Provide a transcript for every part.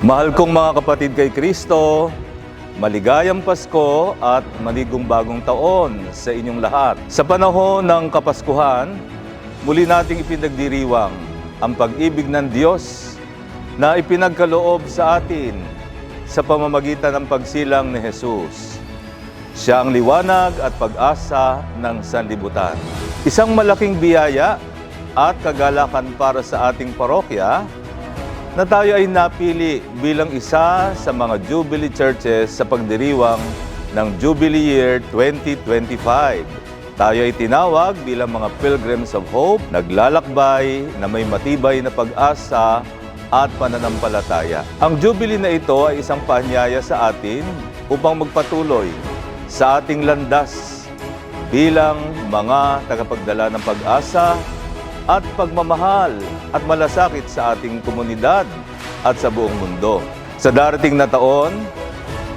Mahal kong mga kapatid kay Kristo, maligayang Pasko at maligong bagong taon sa inyong lahat. Sa panahon ng Kapaskuhan, muli nating ipinagdiriwang ang pag-ibig ng Diyos na ipinagkaloob sa atin sa pamamagitan ng pagsilang ni Jesus. Siya ang liwanag at pag-asa ng sanlibutan. Isang malaking biyaya at kagalakan para sa ating parokya na tayo ay napili bilang isa sa mga Jubilee Churches sa pagdiriwang ng Jubilee Year 2025. Tayo ay tinawag bilang mga Pilgrims of Hope, naglalakbay na may matibay na pag-asa at pananampalataya. Ang Jubilee na ito ay isang paanyaya sa atin upang magpatuloy sa ating landas bilang mga tagapagdala ng pag-asa at pagmamahal at malasakit sa ating komunidad at sa buong mundo. Sa darating na taon,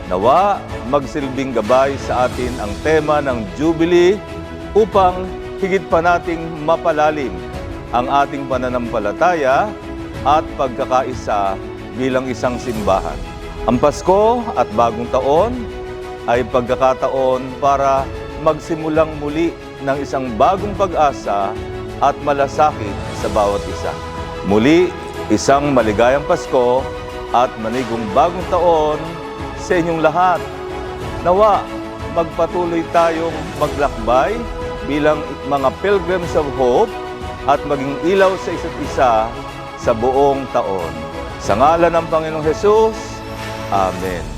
nawa magsilbing gabay sa atin ang tema ng Jubilee upang higit pa nating mapalalim ang ating pananampalataya at pagkakaisa bilang isang simbahan. Ang Pasko at Bagong Taon ay pagkakataon para magsimulang muli ng isang bagong pag-asa at malasakit sa bawat isa. Muli, isang maligayang Pasko at manigong bagong taon sa inyong lahat. Nawa, magpatuloy tayong maglakbay bilang mga Pilgrims of Hope at maging ilaw sa isa't isa sa buong taon. Sa ngalan ng Panginoong Hesus, Amen.